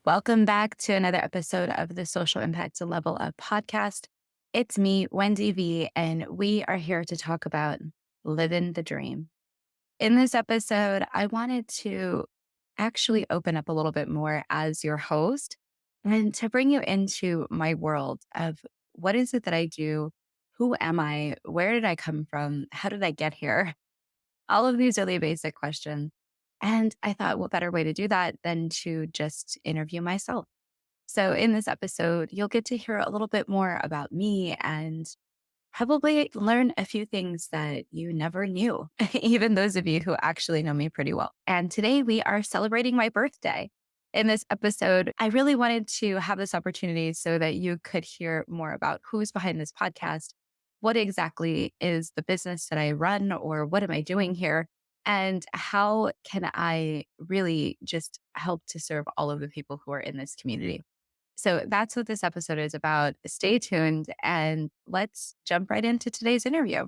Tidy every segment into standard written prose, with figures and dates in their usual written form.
Welcome back to another episode of the Social Impact to Level Up podcast. It's me, Wendie V, and we are here to talk about living the dream. In this episode, I wanted to actually open up a little bit more as your host and to bring you into my world of what is it that I do? Who am I? Where did I come from? How did I get here? All of these really basic questions. And I thought, what better way to do that than to just interview myself? So, in this episode, you'll get to hear a little bit more about me and probably learn a few things that you never knew, even those of you who actually know me pretty well. And today we are celebrating my birthday. In this episode, I really wanted to have this opportunity so that you could hear more about who's behind this podcast, what exactly is the business that I run, or what am I doing here, and how can I really just help to serve all of the people who are in this community. So that's what this episode is about. Stay tuned and let's jump right into today's interview.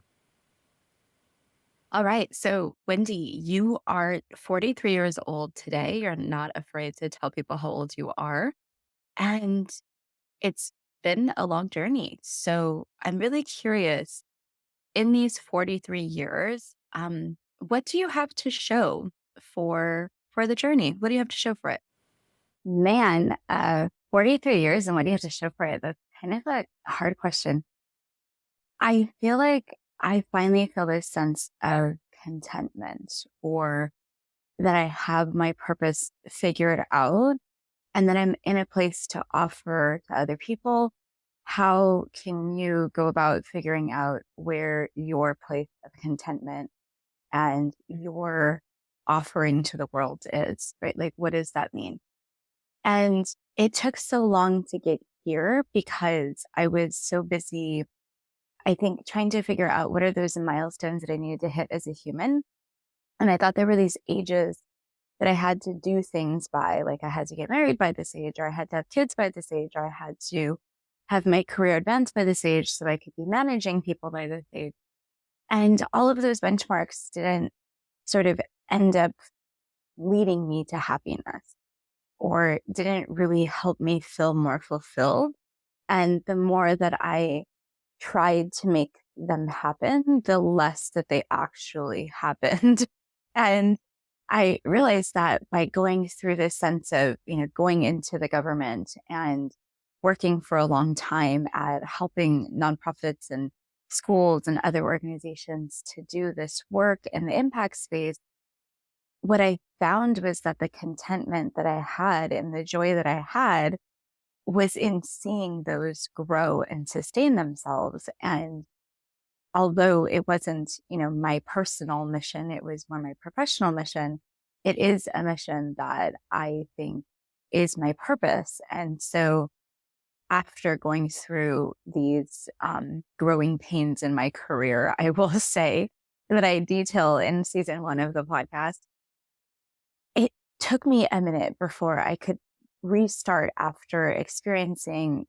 All right. So, Wendie, you are 43 years old today. You're not afraid to tell people how old you are. And it's been a long journey. So, I'm really curious in these 43 years, what do you have to show for the journey? What do you have to show for it? Man, 43 years and what do you have to show for it? That's kind of a hard question. I feel like I finally feel this sense of contentment or that I have my purpose figured out and that I'm in a place to offer to other people. How can you go about figuring out where your place of contentment and your offering to the world is, right? Like, what does that mean? And it took so long to get here because I was so busy, I think, trying to figure out what are those milestones that I needed to hit as a human. And I thought there were these ages that I had to do things by, like I had to get married by this age, or I had to have kids by this age, or I had to have my career advanced by this age so I could be managing people by this age. And all of those benchmarks didn't sort of end up leading me to happiness or didn't really help me feel more fulfilled. And the more that I tried to make them happen, the less that they actually happened. And I realized that by going through this sense of, going into the government and working for a long time at helping nonprofits and schools and other organizations to do this work in the impact space, what I found was that the contentment that I had and the joy that I had was in seeing those grow and sustain themselves. And although it wasn't, my personal mission, it was more my professional mission. It is a mission that I think is my purpose. And so after going through these growing pains in my career, I will say that I detail in season 1 of the podcast, it took me a minute before I could restart after experiencing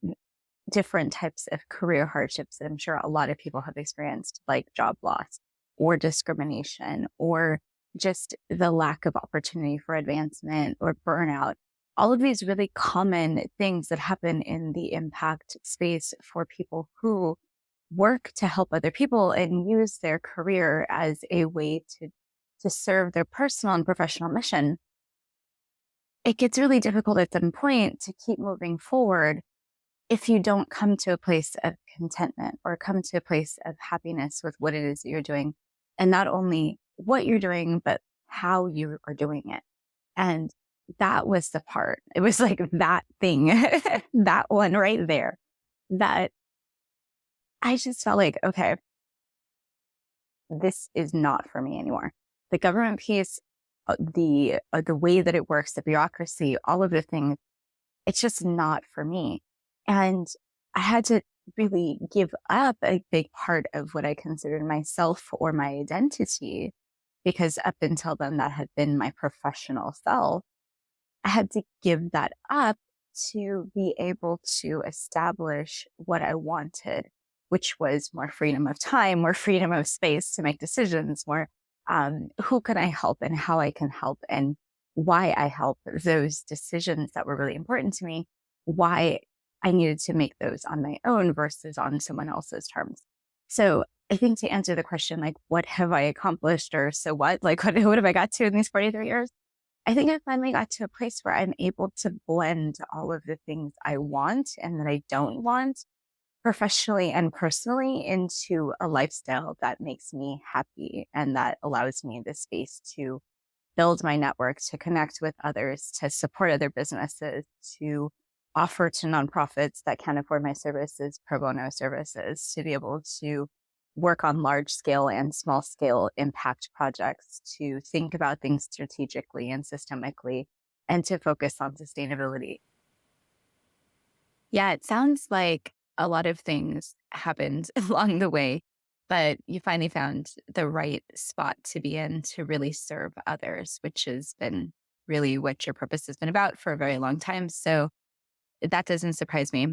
different types of career hardships that I'm sure a lot of people have experienced, like job loss or discrimination or just the lack of opportunity for advancement or burnout. All of these really common things that happen in the impact space for people who work to help other people and use their career as a way to serve their personal and professional mission. It gets really difficult at some point to keep moving forward if you don't come to a place of contentment or come to a place of happiness with what it is that you're doing. And not only what you're doing, but how you are doing it. And that was the part. It was like that thing, that one right there, that I just felt like, okay, this is not for me anymore. The government piece, the way that it works, the bureaucracy, all of the things, it's just not for me. And I had to really give up a big part of what I considered myself or my identity, because up until then, that had been my professional self. I had to give that up to be able to establish what I wanted, which was more freedom of time, more freedom of space to make decisions, more who can I help and how I can help, and why I help those decisions that were really important to me, why I needed to make those on my own versus on someone else's terms. So I think to answer the question, like, what have I accomplished or so what? Like, what have I got to in these 43 years? I think I finally got to a place where I'm able to blend all of the things I want and that I don't want professionally and personally into a lifestyle that makes me happy and that allows me the space to build my network, to connect with others, to support other businesses, to offer to nonprofits that can't afford my services, pro bono services, to be able to work on large scale and small scale impact projects, to think about things strategically and systemically, and to focus on sustainability. Yeah, it sounds like a lot of things happened along the way, but you finally found the right spot to be in to really serve others, which has been really what your purpose has been about for a very long time. So that doesn't surprise me.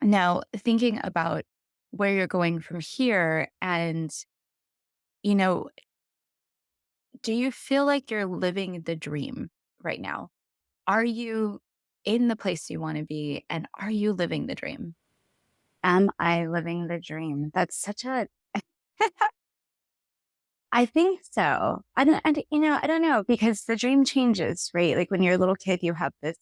Now, thinking about where you're going from here, and, you know, do you feel like you're living the dream right now? Are you in the place you want to be? And are you living the dream? Am I living the dream? That's such a I think so. I don't know because the dream changes, right? Like when you're a little kid, you have this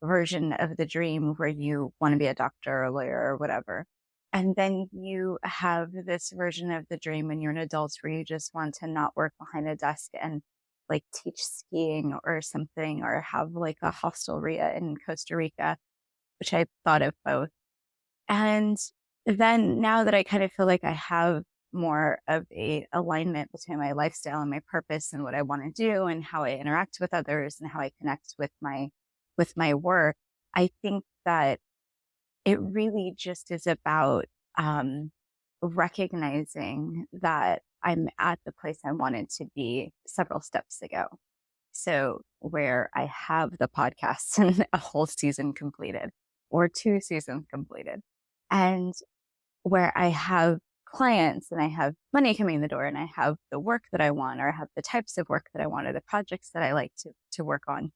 version of the dream where you want to be a doctor or a lawyer or whatever. And then you have this version of the dream when you're an adult where you just want to not work behind a desk and like teach skiing or something or have like a hostelria in Costa Rica, which I thought of both. And then now that I kind of feel like I have more of a alignment between my lifestyle and my purpose and what I want to do and how I interact with others and how I connect with my work, I think that it really just is about recognizing that I'm at the place I wanted to be several steps ago. So where I have the podcast and a whole season completed or two seasons completed and where I have clients and I have money coming in the door and I have the work that I want or I have the types of work that I want or the projects that I like to work on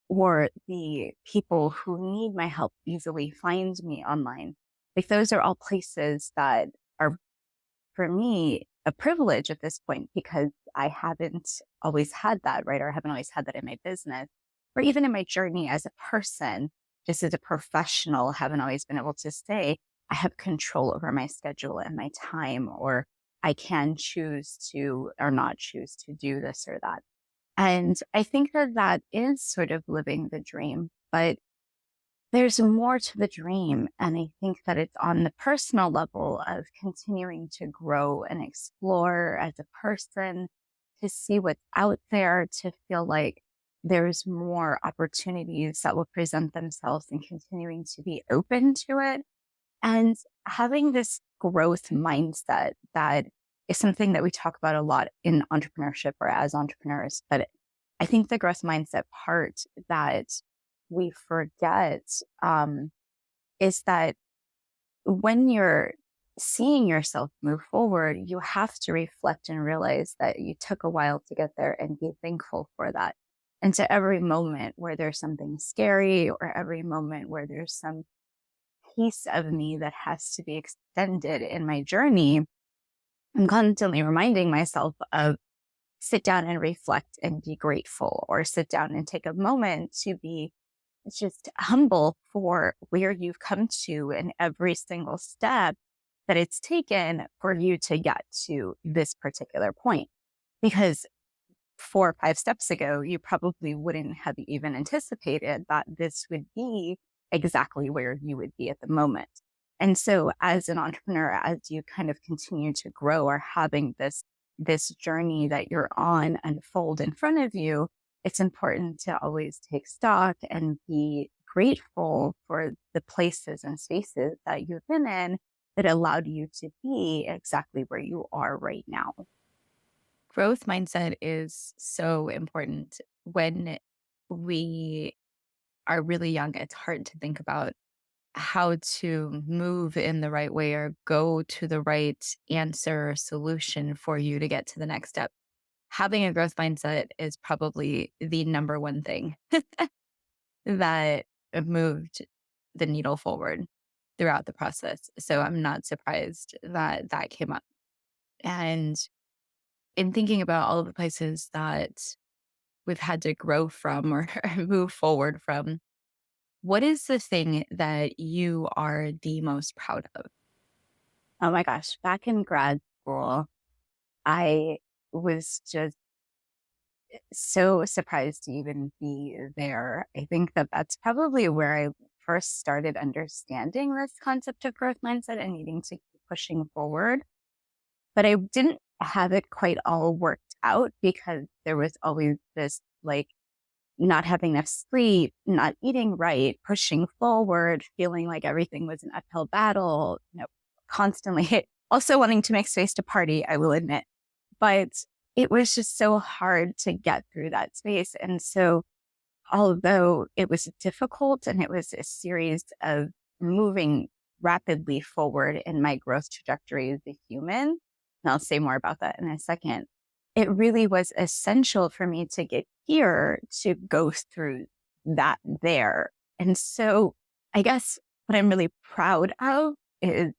or the people who need my help easily find me online. Like those are all places that are for me a privilege at this point because I haven't always had that, right? Or I haven't always had that in my business or even in my journey as a person, just as a professional, haven't always been able to say, I have control over my schedule and my time, or I can choose to or not choose to do this or that. And I think that that is sort of living the dream, but there's more to the dream. And I think that it's on the personal level of continuing to grow and explore as a person, to see what's out there, to feel like there's more opportunities that will present themselves and continuing to be open to it. And having this growth mindset that is something that we talk about a lot in entrepreneurship or as entrepreneurs. But I think the growth mindset part that we forget is that when you're seeing yourself move forward, you have to reflect and realize that you took a while to get there and be thankful for that. And so every moment where there's something scary or every moment where there's some piece of me that has to be extended in my journey, I'm constantly reminding myself of sit down and reflect and be grateful, or sit down and take a moment to be just humble for where you've come to and every single step that it's taken for you to get to this particular point. Because 4 or 5 steps ago, you probably wouldn't have even anticipated that this would be exactly where you would be at the moment. And so as an entrepreneur, as you kind of continue to grow or having this journey that you're on unfold in front of you, it's important to always take stock and be grateful for the places and spaces that you've been in that allowed you to be exactly where you are right now. Growth mindset is so important. When we are really young, it's hard to think about how to move in the right way or go to the right answer or solution for you to get to the next step. having a growth mindset is probably the number one thing that moved the needle forward throughout the process. So I'm not surprised that that came up. And in thinking about all of the places that we've had to grow from or move forward from, what is the thing that you are the most proud of? Oh my gosh. Back in grad school, I was just so surprised to even be there. I think that that's probably where I first started understanding this concept of growth mindset and needing to keep pushing forward. But I didn't have it quite all worked out because there was always this like not having enough sleep, not eating right, pushing forward, feeling like everything was an uphill battle, constantly also wanting to make space to party, I will admit. But it was just so hard to get through that space. And so, although it was difficult and it was a series of moving rapidly forward in my growth trajectory as a human, and I'll say more about that in a second, it really was essential for me to get here to go through that there. And so I guess what I'm really proud of is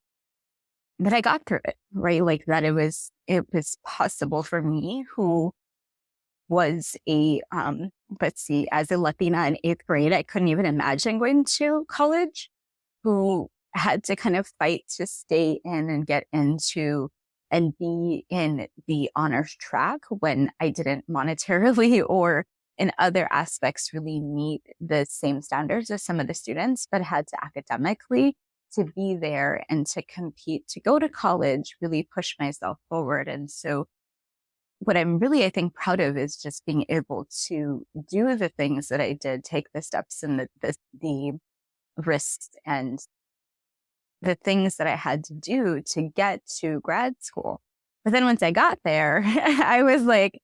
that I got through it, right? Like that it was possible for me who was let's see, as a Latina in eighth grade, I couldn't even imagine going to college, who had to kind of fight to stay in and get into and be in the honors track when I didn't monetarily or in other aspects really meet the same standards as some of the students, but had to academically to be there and to compete, to go to college, really push myself forward. And so what I'm really, I think, proud of is just being able to do the things that I did, take the steps and the risks and the things that I had to do to get to grad school. But then once I got there, I was like,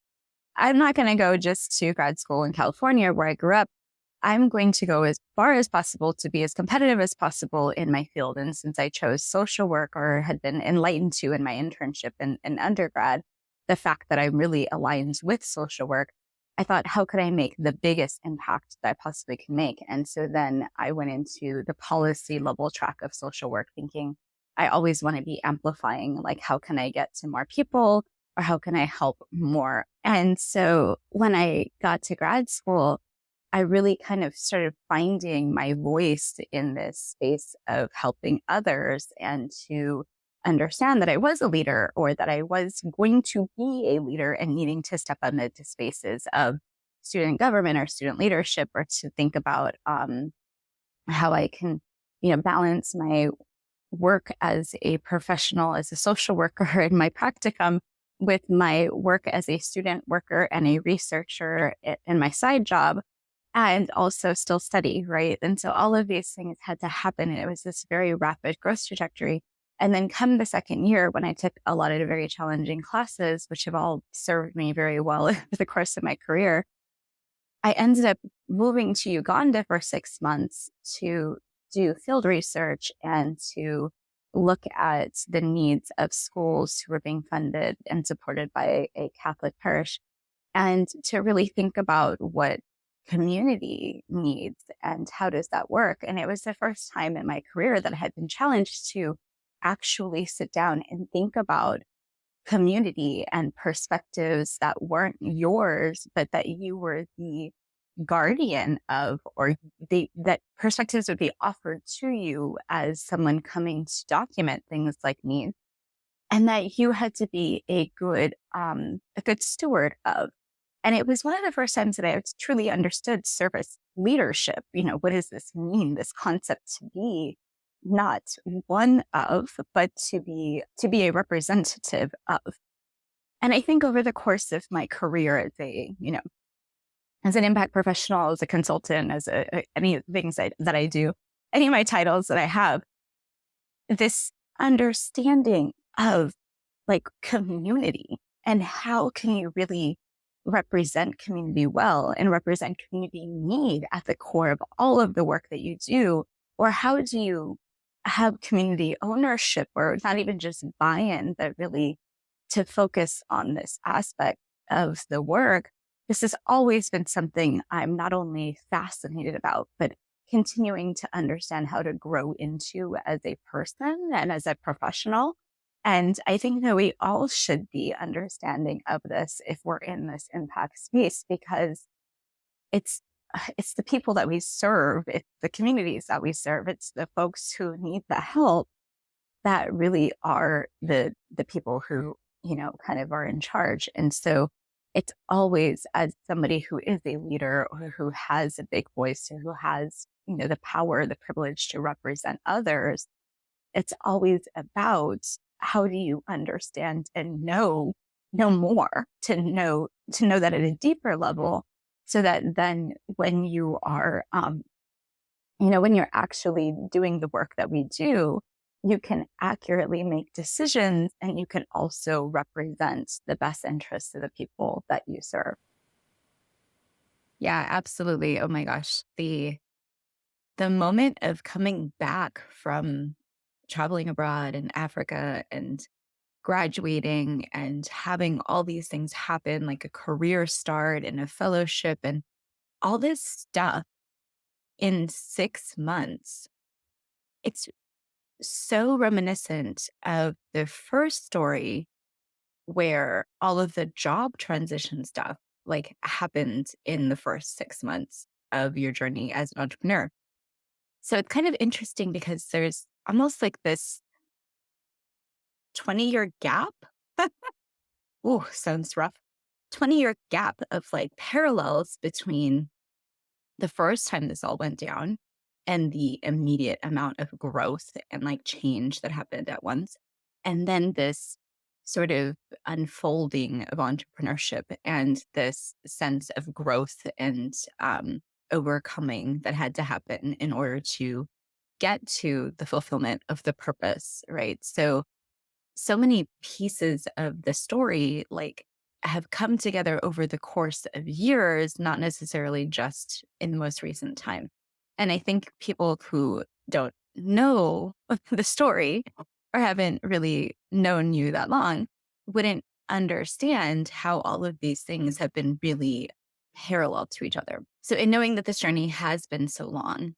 I'm not going to go just to grad school in California where I grew up. I'm going to go as far as possible to be as competitive as possible in my field. And since I chose social work or had been enlightened to in my internship in undergrad, the fact that I'm really aligned with social work, I thought, how could I make the biggest impact that I possibly can make? And so then I went into the policy level track of social work thinking, I always want to be amplifying, like, how can I get to more people or how can I help more? And so when I got to grad school, I really kind of started finding my voice in this space of helping others and to understand that I was a leader or that I was going to be a leader and needing to step up into spaces of student government or student leadership or to think about how I can, balance my work as a professional, as a social worker in my practicum with my work as a student worker and a researcher in my side job and also still study, right? And so all of these things had to happen. And it was this very rapid growth trajectory. And then come the second year when I took a lot of very challenging classes, which have all served me very well over the course of my career, I ended up moving to Uganda for 6 months to do field research and to look at the needs of schools who were being funded and supported by a Catholic parish and to really think about what community needs and how does that work. And it was the first time in my career that I had been challenged to actually sit down and think about community and perspectives that weren't yours, but that you were the guardian of, or that perspectives would be offered to you as someone coming to document things like needs, and that you had to be a good steward of. And it was one of the first times that I truly understood service leadership. What does this mean? This concept to be not one of, but to be a representative of. And I think over the course of my career as an impact professional, as a consultant, as any things that I do, any of my titles that I have, this understanding of like community and how can you really represent community well and represent community need at the core of all of the work that you do, or how do you have community ownership or not even just buy-in, but really to focus on this aspect. of the work, this has always been something I'm not only fascinated about, but continuing to understand how to grow into as a person and as a professional. And I think that we all should be understanding of this if we're in this impact space, because it's it's the people that we serve, it's the communities that we serve, it's the folks who need the help that really are the people who, kind of are in charge. And so it's always, as somebody who is a leader or who has a big voice or who has, the power, the privilege to represent others, it's always about how do you understand and know more, to know that at a deeper level, so that then when you are when you're actually doing the work that we do, you can accurately make decisions and you can also represent the best interests of the people that you serve. Yeah, absolutely. Oh my gosh. The moment of coming back from traveling abroad in Africa and graduating and having all these things happen, like a career start and a fellowship and all this stuff in 6 months. It's so reminiscent of the first story where all of the job transition stuff like happened in the first 6 months of your journey as an entrepreneur. So it's kind of interesting because there's almost like this 20-year gap. Oh, sounds rough. 20-year gap of like parallels between the first time this all went down and the immediate amount of growth and like change that happened at once. And then this sort of unfolding of entrepreneurship and this sense of growth and overcoming that had to happen in order to get to the fulfillment of the purpose, right? So many pieces of the story like have come together over the course of years, not necessarily just in the most recent time. And I think people who don't know the story or haven't really known you that long wouldn't understand how all of these things have been really parallel to each other. So in knowing that this journey has been so long,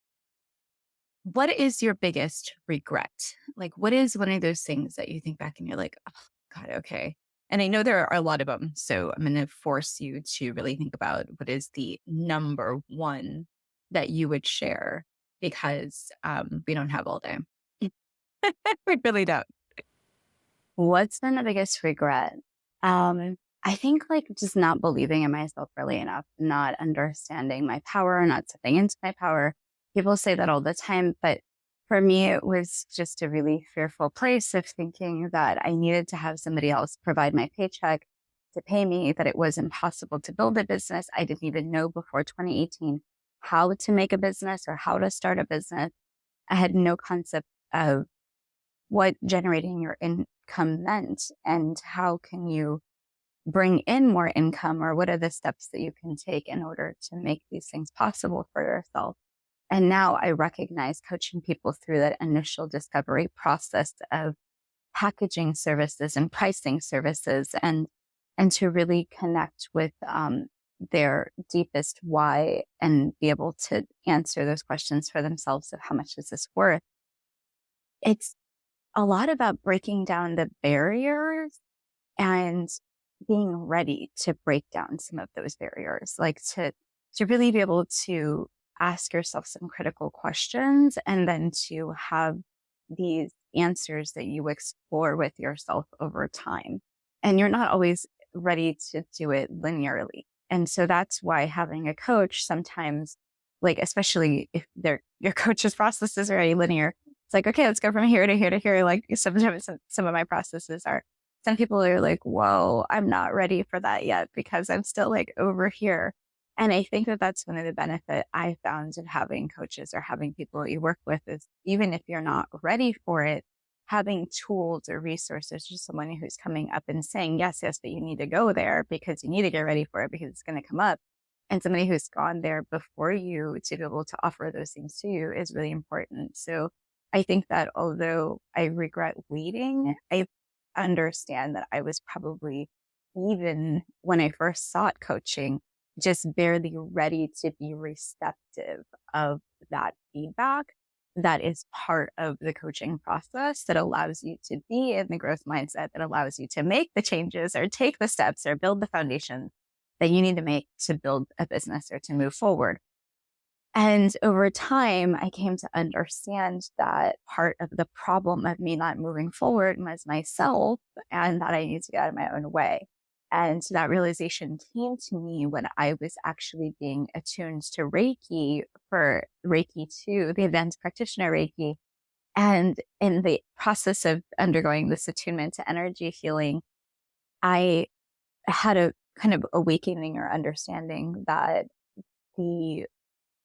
what is your biggest regret? Like, what is one of those things that you think back and you're like, oh, God, okay. And I know there are a lot of them. So I'm going to force you to really think about what is the number one that you would share because we don't have all day. We really don't. What's been the biggest regret? I think like just not believing in myself really enough, not understanding my power, not stepping into my power. People say that all the time, but for me, it was just a really fearful place of thinking that I needed to have somebody else provide my paycheck to pay me, that it was impossible to build a business. I didn't even know before 2018 how to make a business or how to start a business. I had no concept of what generating your income meant and how can you bring in more income, or what are the steps that you can take in order to make these things possible for yourself. And now I recognize coaching people through that initial discovery process of packaging services and pricing services, and to really connect with their deepest why and be able to answer those questions for themselves of how much is this worth. It's a lot about breaking down the barriers and being ready to break down some of those barriers, like to really be able to ask yourself some critical questions and then to have these answers that you explore with yourself over time. And you're not always ready to do it linearly. And so that's why having a coach sometimes, like, especially if your coach's processes are already linear, it's like, okay, let's go from here to here to here. Like sometimes some of my processes are, some people are like, whoa, I'm not ready for that yet because I'm still like over here. And I think that that's one of the benefit I found of having coaches or having people that you work with is even if you're not ready for it, having tools or resources, just someone who's coming up and saying, yes, yes, but you need to go there because you need to get ready for it because it's going to come up. And somebody who's gone there before you to be able to offer those things to you is really important. So I think that although I regret waiting, I understand that I was probably even when I first sought coaching, just barely ready to be receptive of that feedback. That is part of the coaching process that allows you to be in the growth mindset, that allows you to make the changes or take the steps or build the foundation that you need to make to build a business or to move forward. And over time, I came to understand that part of the problem of me not moving forward was myself, and that I need to get out of my own way. And that realization came to me when I was actually being attuned to Reiki for Reiki 2, the advanced practitioner Reiki. And in the process of undergoing this attunement to energy healing, I had a kind of awakening or understanding that the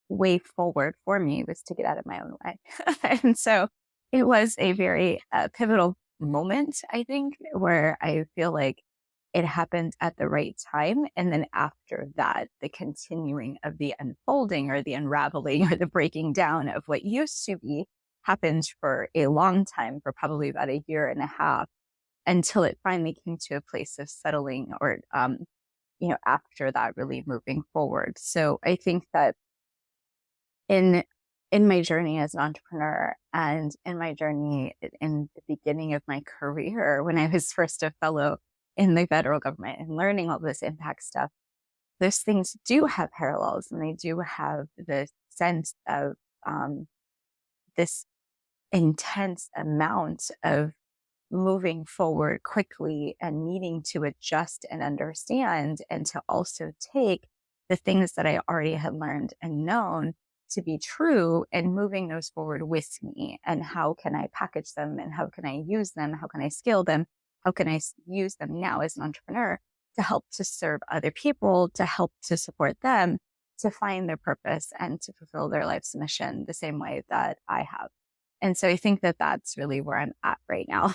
way forward for me was to get out of my own way. And so it was a very pivotal moment, I think, where I feel like it happened at the right time. And then after that, the continuing of the unfolding or the unraveling or the breaking down of what used to be happened for a long time, for probably about a year and a half, until it finally came to a place of settling or, after that, really moving forward. So I think that in in my journey as an entrepreneur and in my journey in the beginning of my career, when I was first a fellow in the federal government and learning all this impact stuff, those things do have parallels, and they do have the sense of this intense amount of moving forward quickly and needing to adjust and understand, and to also take the things that I already had learned and known to be true and moving those forward with me. And how can I package them, and how can I use them? How can I scale them? How can I use them now as an entrepreneur to help to serve other people, to help to support them, to find their purpose and to fulfill their life's mission the same way that I have. And so I think that that's really where I'm at right now.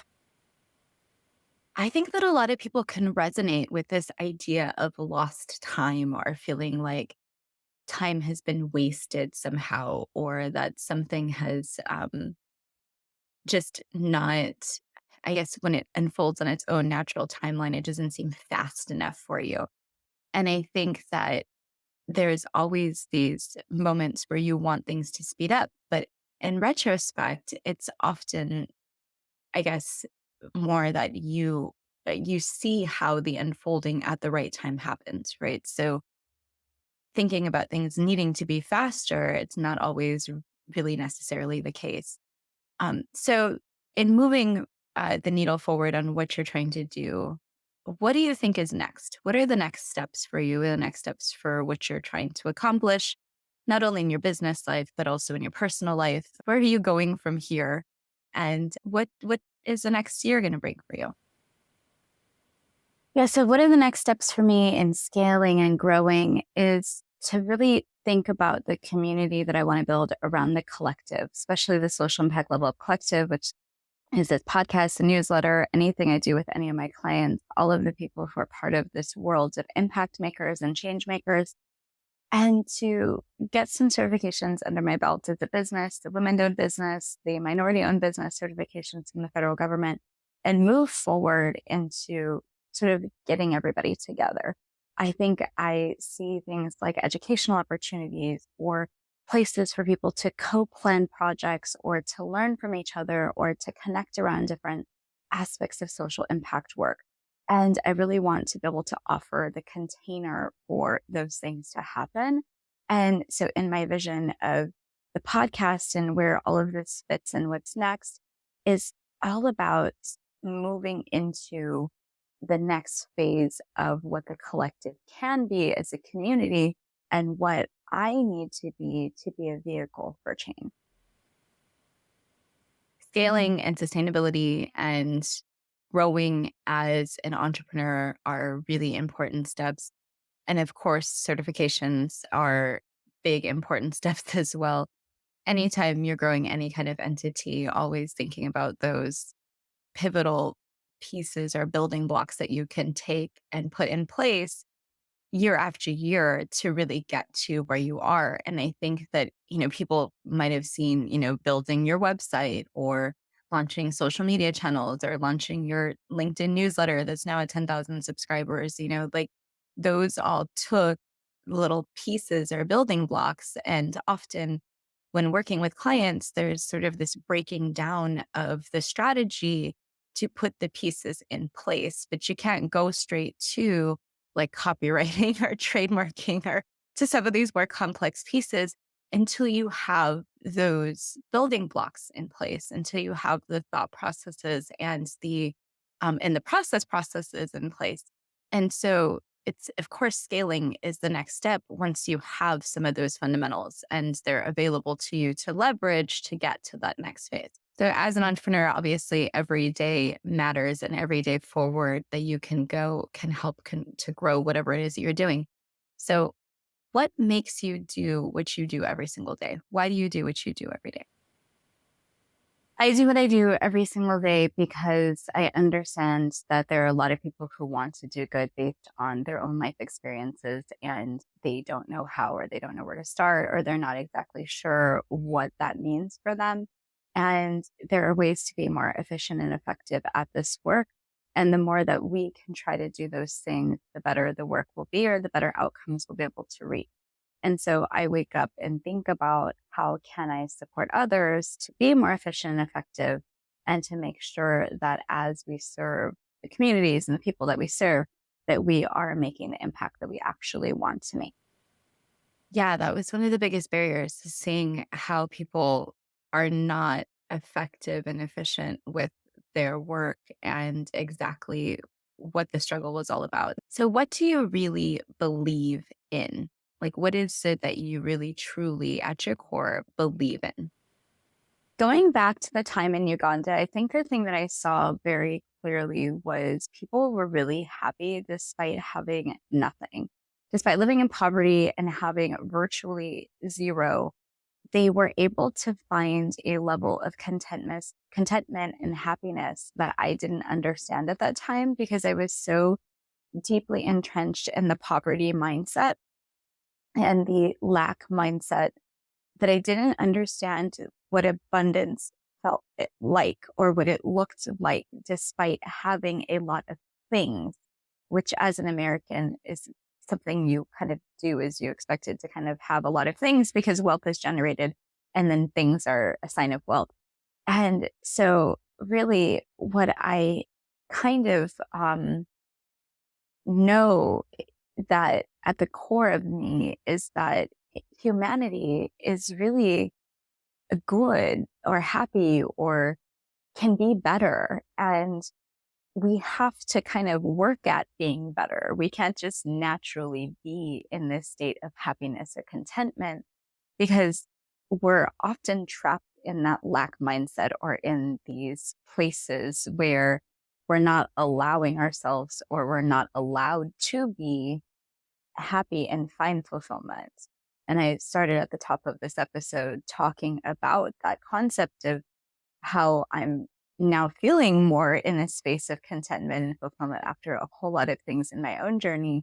I think that a lot of people can resonate with this idea of lost time, or feeling like time has been wasted somehow, or that something has just not, I guess, when it unfolds on its own natural timeline, it doesn't seem fast enough for you. And I think that there's always these moments where you want things to speed up. But in retrospect, it's often, I guess, more that you see how the unfolding at the right time happens, right? So thinking about things needing to be faster, it's not always really necessarily the case. So in moving the needle forward on what you're trying to do, what do you think is next? What are the next steps for you? The next steps for what you're trying to accomplish, not only in your business life, but also in your personal life? Where are you going from here? And what is the next year going to bring for you? Yeah. So, what are the next steps for me in scaling and growing is to really think about the community that I want to build around the collective, especially the social impact level of collective, which is this podcast, a newsletter, anything I do with any of my clients, all of the people who are part of this world of impact makers and change makers, and to get some certifications under my belt as a business, the women-owned business, the minority-owned business certifications from the federal government, and move forward into sort of getting everybody together. I think I see things like educational opportunities or places for people to co-plan projects or to learn from each other or to connect around different aspects of social impact work. And I really want to be able to offer the container for those things to happen. And so in my vision of the podcast and where all of this fits and what's next is all about moving into the next phase of what the collective can be as a community and what I need to be a vehicle for change. Scaling and sustainability and growing as an entrepreneur are really important steps. And of course, certifications are big, important steps as well. Anytime you're growing any kind of entity, always thinking about those pivotal pieces or building blocks that you can take and put in place year after year to really get to where you are. And I think that, people might have seen, building your website or launching social media channels or launching your LinkedIn newsletter that's now at 10,000 subscribers, like those all took little pieces or building blocks. And often when working with clients, there's sort of this breaking down of the strategy to put the pieces in place, but you can't go straight to like copywriting or trademarking or to some of these more complex pieces until you have those building blocks in place, until you have the thought processes and the processes in place. And so it's, of course, scaling is the next step once you have some of those fundamentals and they're available to you to leverage to get to that next phase. So as an entrepreneur, obviously every day matters, and every day forward that you can go can help to grow whatever it is that you're doing. So what makes you do what you do every single day? Why do you do what you do every day? I do what I do every single day because I understand that there are a lot of people who want to do good based on their own life experiences, and they don't know how, or they don't know where to start, or they're not exactly sure what that means for them. And there are ways to be more efficient and effective at this work. And the more that we can try to do those things, the better the work will be, or the better outcomes we'll be able to reach. And so I wake up and think about how can I support others to be more efficient and effective, and to make sure that as we serve the communities and the people that we serve, that we are making the impact that we actually want to make. Yeah, that was one of the biggest barriers, is seeing how people are not effective and efficient with their work and exactly what the struggle was all about. So, what do you really believe in? Like, what is it that you really, truly, at your core, believe in? Going back to the time in Uganda, I think the thing that I saw very clearly was people were really happy despite having nothing. Despite living in poverty and having virtually zero, they were able to find a level of contentment and happiness that I didn't understand at that time, because I was so deeply entrenched in the poverty mindset and the lack mindset that I didn't understand what abundance like, or what it looked like, despite having a lot of things, which as an American is something you kind of do, is you expected to kind of have a lot of things because wealth is generated, and then things are a sign of wealth. And so really what I kind of know that at the core of me is that humanity is really good or happy or can be better. And we have to kind of work at being better. We can't just naturally be in this state of happiness or contentment, because we're often trapped in that lack mindset, or in these places where we're not allowing ourselves, or we're not allowed to be happy and find fulfillment. And I started at the top of this episode talking about that concept of how I'm now feeling more in a space of contentment and fulfillment after a whole lot of things in my own journey.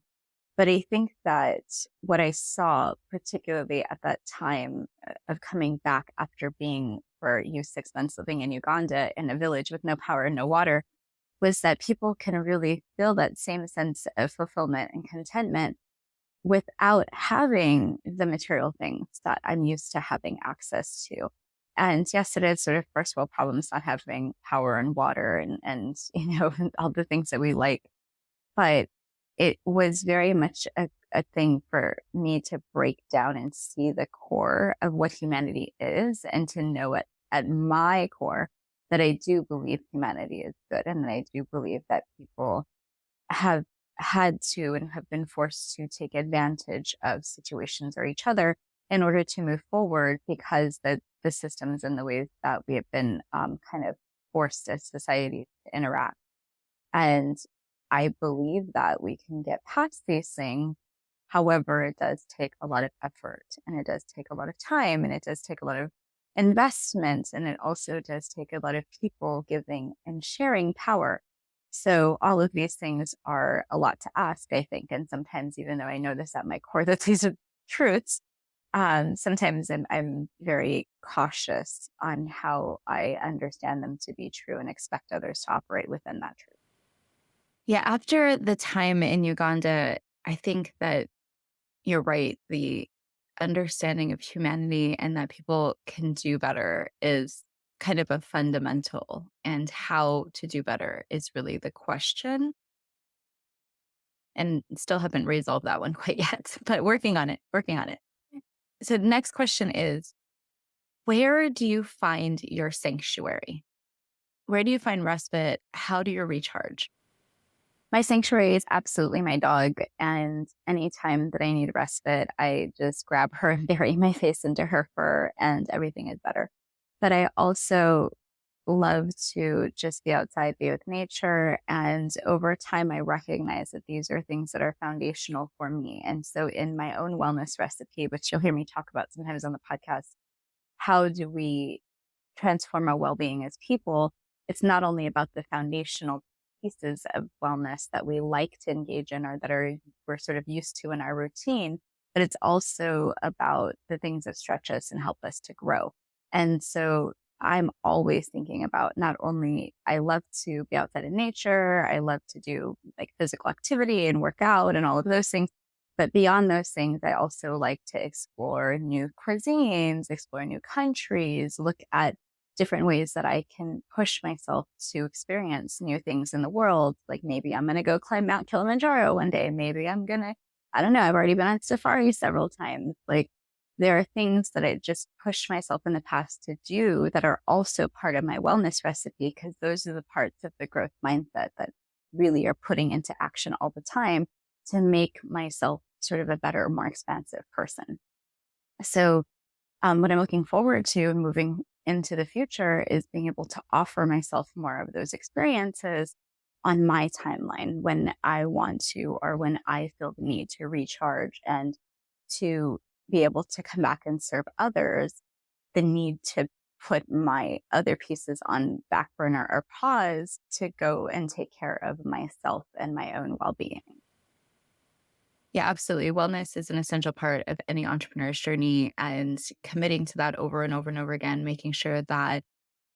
But I think that what I saw, particularly at that time of coming back after being for 6 months living in Uganda in a village with no power and no water, was that people can really feel that same sense of fulfillment and contentment without having the material things that I'm used to having access to. And yes, it is sort of first world problems not having power and water and all the things that we like. But it was very much a thing for me to break down and see the core of what humanity is, and to know it at my core that I do believe humanity is good, and that I do believe that people have had to and have been forced to take advantage of situations or each other in order to move forward, because the systems and the ways that we have been kind of forced as society to interact. And I believe that we can get past these things. However, it does take a lot of effort, and it does take a lot of time, and it does take a lot of investment, and it also does take a lot of people giving and sharing power. So all of these things are a lot to ask, I think. And sometimes, even though I know this at my core, that these are truths, Sometimes I'm very cautious on how I understand them to be true and expect others to operate within that truth. Yeah, after the time in Uganda, I think that you're right. The understanding of humanity and that people can do better is kind of a fundamental, and how to do better is really the question. And still haven't resolved that one quite yet, but working on it, working on it. So, the next question is, where do you find your sanctuary? Where do you find respite? How do you recharge? My sanctuary is absolutely my dog. And anytime that I need respite, I just grab her and bury my face into her fur, and everything is better. But I also love to just be outside, be with nature. And over time, I recognize that these are things that are foundational for me. And so, in my own wellness recipe, which you'll hear me talk about sometimes on the podcast, how do we transform our well-being as people? It's not only about the foundational pieces of wellness that we like to engage in, or that are we're sort of used to in our routine, but it's also about the things that stretch us and help us to grow. And so I'm always thinking about, not only I love to be outside in nature, I love to do like physical activity and work out and all of those things. But beyond those things, I also like to explore new cuisines, explore new countries, look at different ways that I can push myself to experience new things in the world. Like maybe I'm going to go climb Mount Kilimanjaro one day. Maybe I'm going to, I don't know, I've already been on safari several times. Like there are things that I just pushed myself in the past to do that are also part of my wellness recipe, because those are the parts of the growth mindset that really are putting into action all the time to make myself sort of a better, more expansive person. So, what I'm looking forward to moving into the future is being able to offer myself more of those experiences on my timeline when I want to, or when I feel the need to recharge and to be able to come back and serve others. The need to put my other pieces on back burner or pause to go and take care of myself and my own well-being. Yeah, absolutely. Wellness is an essential part of any entrepreneur's journey, and committing to that over and over and over again, making sure that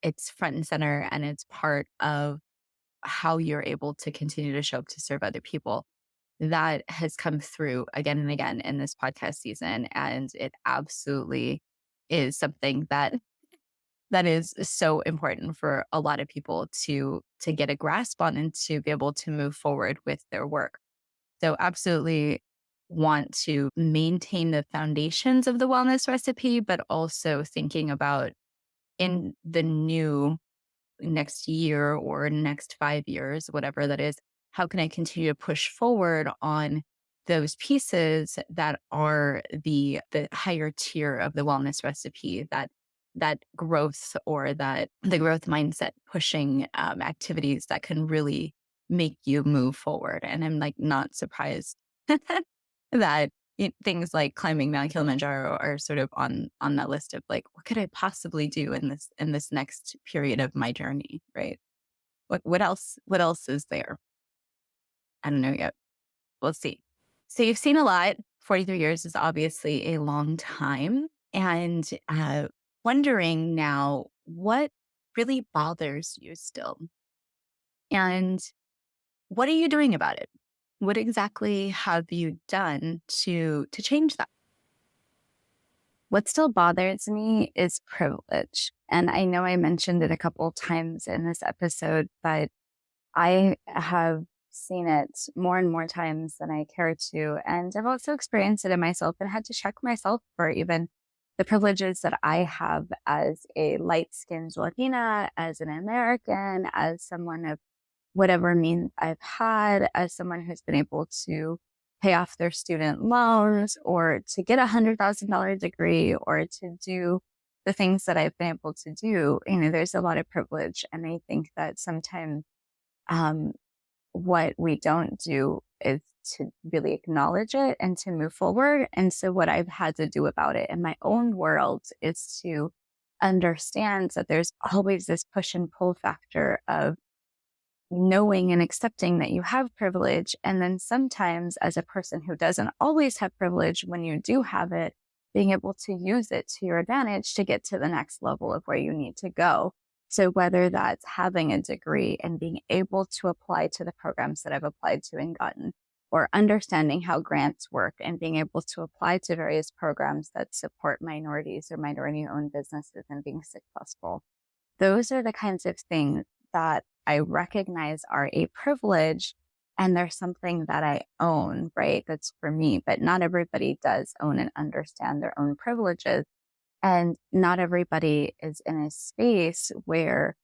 it's front and center and it's part of how you're able to continue to show up to serve other people. That has come through again and again in this podcast season. And it absolutely is something that is so important for a lot of people to get a grasp on and to be able to move forward with their work. So absolutely want to maintain the foundations of the wellness recipe, but also thinking about in the new next year or next 5 years, whatever that is, how can I continue to push forward on those pieces that are the higher tier of the wellness recipe, that growth, or that the growth mindset pushing activities that can really make you move forward. And I'm like not surprised that things like climbing Mount Kilimanjaro are sort of on that list of like, what could I possibly do in this next period of my journey, right? What else is there? I don't know yet. We'll see. So you've seen a lot. 43 years is obviously a long time, and wondering now what really bothers you still, and what are you doing about it? What exactly have you done to change that? What still bothers me is privilege. And I know I mentioned it a couple of times in this episode, but I have seen it more and more times than I care to. And I've also experienced it in myself and had to check myself for even the privileges that I have as a light skinned Latina, as an American, as someone of whatever means I've had, as someone who's been able to pay off their student loans, or to get $100,000 degree, or to do the things that I've been able to do. You know, there's a lot of privilege. And I think that sometimes um, what we don't do is to really acknowledge it and to move forward. And so what I've had to do about it in my own world is to understand that there's always this push and pull factor of knowing and accepting that you have privilege. And then sometimes, as a person who doesn't always have privilege, when you do have it, being able to use it to your advantage to get to the next level of where you need to go. So whether that's having a degree and being able to apply to the programs that I've applied to and gotten, or understanding how grants work and being able to apply to various programs that support minorities or minority owned businesses and being successful. Those are the kinds of things that I recognize are a privilege, and they're something that I own, right? That's for me, but not everybody does own and understand their own privileges. And not everybody is in a space where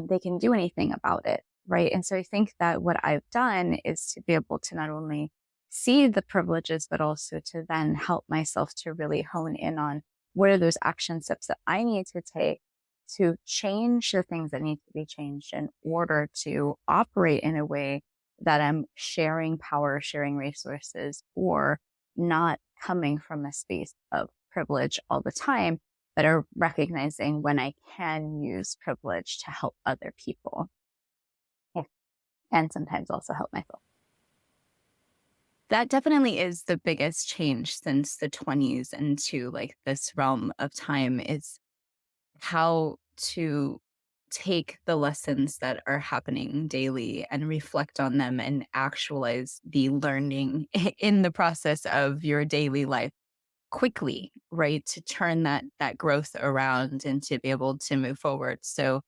they can do anything about it, right? And so I think that what I've done is to be able to not only see the privileges, but also to then help myself to really hone in on what are those action steps that I need to take to change the things that need to be changed in order to operate in a way that I'm sharing power, sharing resources, or not coming from a space of privilege all the time, but are recognizing when I can use privilege to help other people. Yeah. And sometimes also help myself. That definitely is the biggest change since the 20s into like this realm of time is how to take the lessons that are happening daily and reflect on them and actualize the learning in the process of your daily life quickly, right? To turn that growth around and to be able to move forward. So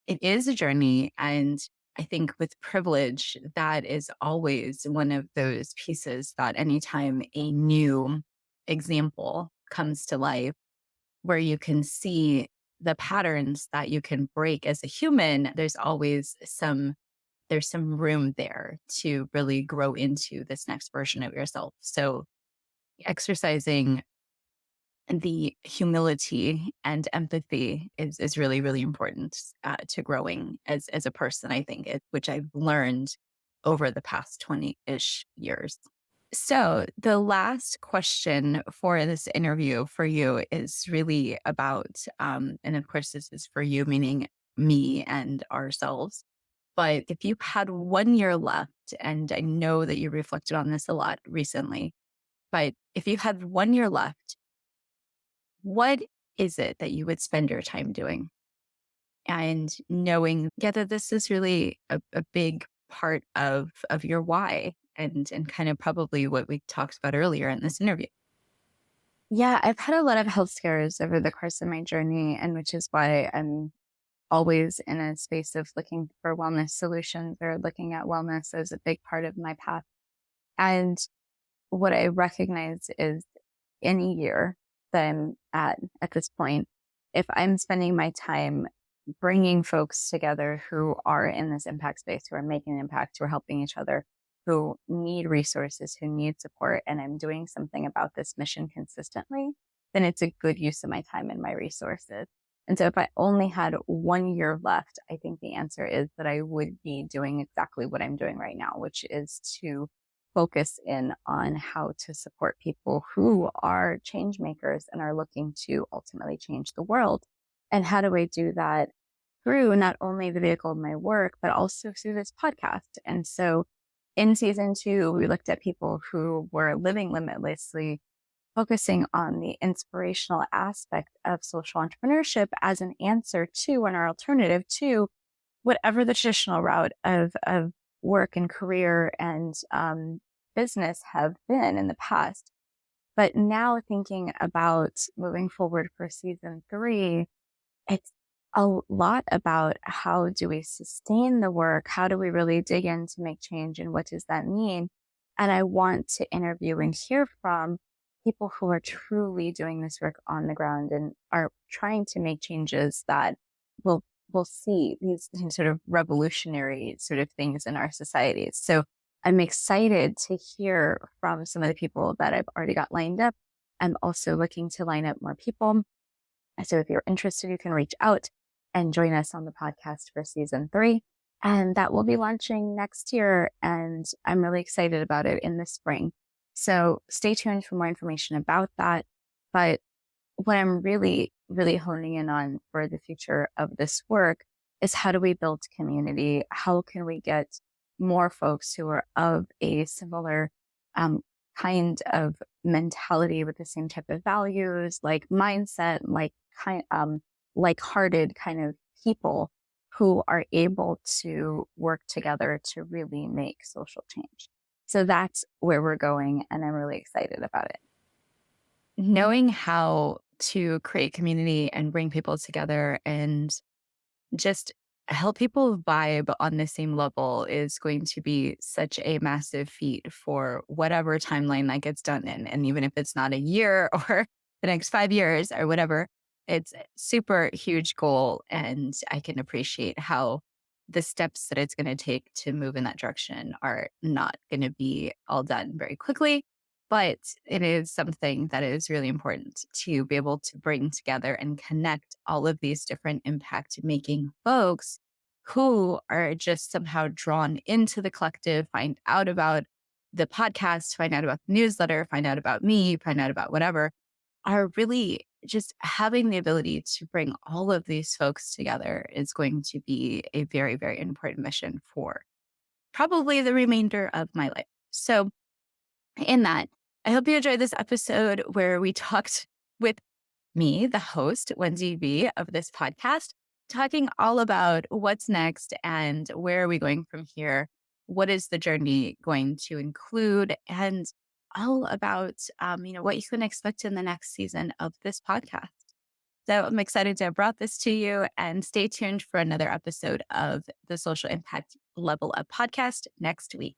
it is a journey. And I think with privilege, that is always one of those pieces that anytime a new example comes to life, where you can see the patterns that you can break as a human, there's some room there to really grow into this next version of yourself. So exercising the humility and empathy is really, really important to growing as a person, I think, which I've learned over the past 20-ish years. So, the last question for this interview for you is really about, and of course, this is for you, meaning me and ourselves. But if you had 1 year left, and I know that you reflected on this a lot recently, but if you had 1 year left, what is it that you would spend your time doing? And knowing, yeah, that this is really a big part of your why and kind of probably what we talked about earlier in this interview. Yeah, I've had a lot of health scares over the course of my journey, and which is why I'm always in a space of looking for wellness solutions or looking at wellness as a big part of my path. And what I recognize is any year that I'm at this point, if I'm spending my time bringing folks together who are in this impact space, who are making an impact, who are helping each other, who need resources, who need support, and I'm doing something about this mission consistently, then it's a good use of my time and my resources. And so if I only had 1 year left, I think the answer is that I would be doing exactly what I'm doing right now, which is to focus in on how to support people who are change makers and are looking to ultimately change the world. And how do I do that? Through not only the vehicle of my work, but also through this podcast. And so in season 2, we looked at people who were living limitlessly, focusing on the inspirational aspect of social entrepreneurship as an answer to and our alternative to whatever the traditional route of work and career and business have been in the past. But now thinking about moving forward for season 3, it's a lot about how do we sustain the work? How do we really dig in to make change? And what does that mean? And I want to interview and hear from people who are truly doing this work on the ground and are trying to make changes that will will see these sort of revolutionary sort of things in our societies. So I'm excited to hear from some of the people that I've already got lined up. I'm also looking to line up more people. So if you're interested, you can reach out and join us on the podcast for season 3. And that will be launching next year. And I'm really excited about it in the spring. So stay tuned for more information about that. But what I'm really, really honing in on for the future of this work is how do we build community? How can we get more folks who are of a similar kind of mentality, with the same type of values, like mindset, like-hearted kind of people who are able to work together to really make social change. So that's where we're going, and I'm really excited about it. Knowing how to create community and bring people together and just help people vibe on the same level is going to be such a massive feat for whatever timeline that gets done in. And even if it's not a year or the next 5 years or whatever, it's a super huge goal. And I can appreciate how the steps that it's going to take to move in that direction are not going to be all done very quickly. But it is something that is really important to be able to bring together and connect all of these different impact making folks who are just somehow drawn into the collective, find out about the podcast, find out about the newsletter, find out about me, find out about whatever, are really just having the ability to bring all of these folks together is going to be a very, very important mission for probably the remainder of my life. So, in that, I hope you enjoyed this episode where we talked with me, the host, Wendie V of this podcast, talking all about what's next and where are we going from here? What is the journey going to include? And all about, what you can expect in the next season of this podcast. So I'm excited to have brought this to you, and stay tuned for another episode of the Social Impact Level Up podcast next week.